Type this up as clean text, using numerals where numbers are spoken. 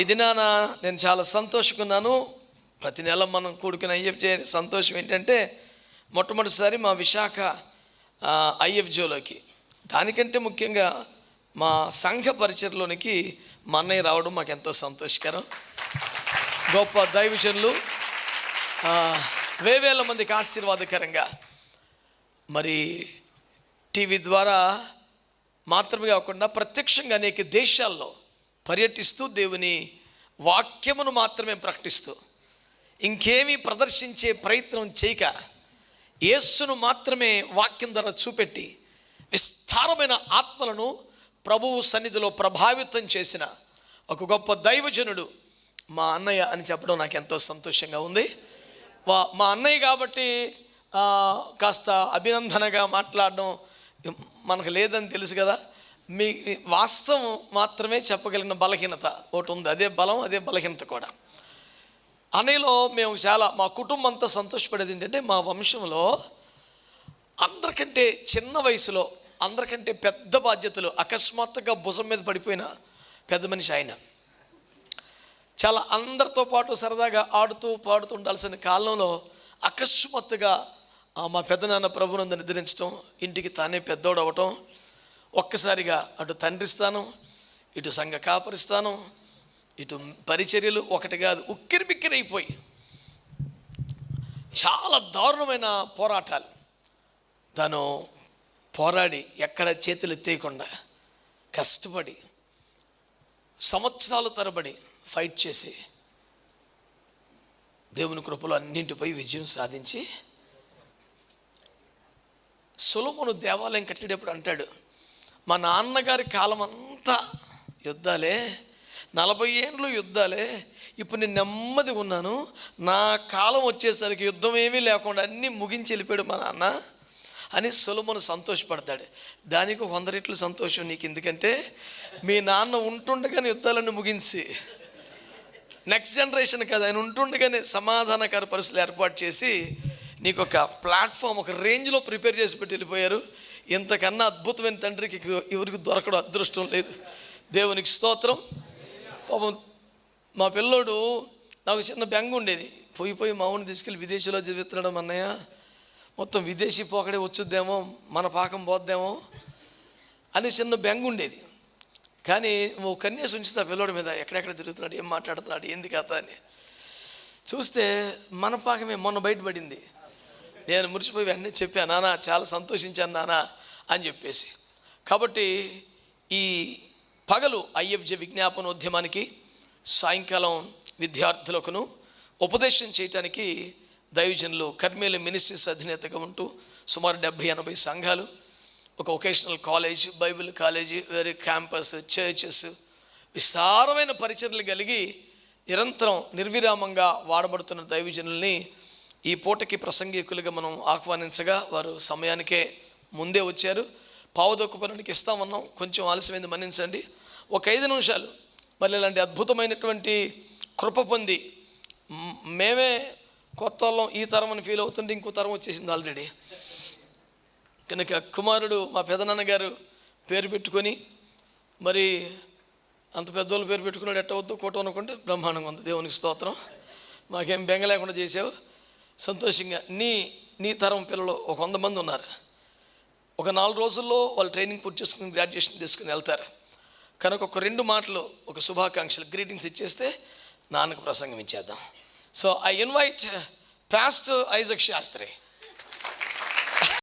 ఈ దినాన నేను చాలా సంతోషకున్నాను. ప్రతి నెల మనం కూడుకుని ఐఎఫ్జే సంతోషం ఏంటంటే మొట్టమొదటిసారి మా విశాఖ ఐఎఫ్జేలోకి, దానికంటే ముఖ్యంగా మా సంఘ పరిచయలోనికి మా అన్నయ్య రావడం మాకు ఎంతో సంతోషకరం. గొప్ప దైవజనులు, వేవేల మందికి ఆశీర్వాదకరంగా మరి టీవీ ద్వారా మాత్రమే కాకుండా ప్రత్యక్షంగా అనేక దేశాల్లో పర్యటిస్తూ దేవుని వాక్యమును మాత్రమే ప్రకటిస్తూ ఇంకేమీ ప్రదర్శించే ప్రయత్నం చేయక యేసును మాత్రమే వాక్యం ద్వారా చూపెట్టి విస్తారమైన ఆత్మలను ప్రభువు సన్నిధిలో ప్రభావితం చేసిన ఒక గొప్ప దైవజనుడు మా అన్నయ్య అని చెప్పడం నాకు ఎంతో సంతోషంగా ఉంది. మా అన్నయ్య కాబట్టి కాస్త అభినందనగా మాట్లాడడం మనకు లేదని తెలుసు కదా. మీ వాస్తవం మాత్రమే చెప్పగలిగిన బలహీనత ఒకటి ఉంది, అదే బలం, అదే బలహీనత కూడా. అన్నయ్యలో మేము చాలా, మా కుటుంబం అంతా సంతోషపడేది ఏంటంటే మా వంశంలో అందరికంటే చిన్న వయసులో అందరికంటే పెద్ద బాధ్యతలు అకస్మాత్తుగా భుజం మీద పడిపోయిన పెద్ద మనిషి ఆయన. చాలా అందరితో పాటు సరదాగా ఆడుతూ పాడుతూ ఉండాల్సిన కాలంలో అకస్మాత్తుగా మా పెద్దనాన్న ప్రభునందు నిద్రించడం, ఇంటికి తానే పెద్దోడు అవ్వటం, ఒక్కసారిగా అటు తండ్రి స్థానం, ఇటు సంఘ కాపరి స్థానం, ఇటు పరిచర్యలు ఒకటి కాదు ఉక్కిరి బిక్కిరైపోయి చాలా దారుణమైన పోరాటాలు తను పోరాడి ఎక్కడ చేతులు ఎత్తేయకుండా కష్టపడి సంవత్సరాల తరబడి ఫైట్ చేసి దేవుని కృపలో అన్నింటిపై విజయం సాధించి సొలొమోను దేవాలయం కట్టేటప్పుడు అంటాడు, మా నాన్నగారి కాలం అంతా యుద్ధాలే, 40 ఏండ్లు యుద్ధాలే, ఇప్పుడు నేను నెమ్మదిగా ఉన్నాను, నా కాలం వచ్చేసరికి యుద్ధం ఏమీ లేకుండా అన్నీ ముగించి వెళ్ళిపోయాడు మా నాన్న అని సొలొమోను సంతోషపడతాడు. దానికి 100 రెట్లు సంతోషం నీకు, ఎందుకంటే మీ నాన్న ఉంటుండగానే యుద్ధాలను ముగించి నెక్స్ట్ జనరేషన్ కదా ఆయన ఉంటుండగానే సమాధానకర పరిస్థితులు ఏర్పాటు చేసి నీకు ఒక ప్లాట్ఫామ్, ఒక రేంజ్లో ప్రిపేర్ చేసి పెట్టి వెళ్ళిపోయారు. ఇంతకన్నా అద్భుతమైన తండ్రికి ఎవరికి దొరకడం అదృష్టం లేదు. దేవునికి స్తోత్రం. పాపం మా పిల్లోడు, నాకు చిన్న బెంగ ఉండేది, పోయి మా ఊరిని తీసుకెళ్ళి విదేశీలో చదివిస్తున్నాడు అన్నయ్య, మొత్తం విదేశీ పోకడే వచ్చుద్దేమో, మన పాకం పోద్దేమో అని చిన్న బెంగ ఉండేది. కానీ ఓ కన్యాసి ఉంచితే ఆ పిల్లోడి మీద ఎక్కడెక్కడ తిరుగుతున్నాడు, ఏం మాట్లాడుతున్నాడు, ఏంది కథ అని చూస్తే మన పాకమే మొన్న బయటపడింది. నేను మురిసిపోయి వెంటనే చెప్పాను, నాన్న చాలా సంతోషించాను నాన్న అని చెప్పేసి. కాబట్టి ఈ పగలు ఐఎఫ్జే విజ్ఞాపనోద్యమానికి, సాయంకాలం విద్యార్థులకును ఉపదేశం చేయటానికి దైవజనులు కర్మేలి మినిస్ట్రీస్ అధినేతగా ఉంటూ సుమారు 70-80 సంఘాలు, ఒక వొకేషనల్ కాలేజ్, బైబిల్ కాలేజీ, వేరే క్యాంపస్, చర్చెస్, విస్తారమైన పరిచర్లు కలిగి నిరంతరం నిర్విరామంగా వాడబడుతున్న దైవజనుల్ని ఈ పూటకి ప్రసంగికులుగా మనం ఆహ్వానించగా వారు సమయానికే ముందే వచ్చారు. పావుదొక్క పనునికి ఇస్తామన్నాం, కొంచెం ఆలస్యమైంది, మన్నించండి. ఒక 5 నిమిషాలు మళ్ళీ ఇలాంటి అద్భుతమైనటువంటి కృప పొంది మేమే కొత్త వాళ్ళం ఈ తరం అని ఫీల్ అవుతుంటే ఇంకో తరం వచ్చేసింది ఆల్రెడీ. కనుక కుమారుడు మా పెదనాన్నగారు పేరు పెట్టుకొని, మరి అంత పెద్దోళ్ళు పేరు పెట్టుకున్నాడు, ఎట్టవద్దు కోటం అనుకుంటే బ్రహ్మాండంగా ఉంది. దేవునికి స్తోత్రం. మాకేం బెంగ లేకుండా చేసావు, సంతోషంగా. నీ తరం పిల్లలు ఒక 100 మంది ఉన్నారు. ఒక 4 రోజుల్లో వాళ్ళు ట్రైనింగ్ పూర్తి చేసుకుని గ్రాడ్యుయేషన్ తీసుకుని వెళ్తారు. కనుక ఒక 2 మాటలు, ఒక శుభాకాంక్షలు, గ్రీటింగ్స్ ఇచ్చేస్తే నాన్నకు ప్రసంగం ఇచ్చేద్దాం. So I invite pastor Isaac Sastry.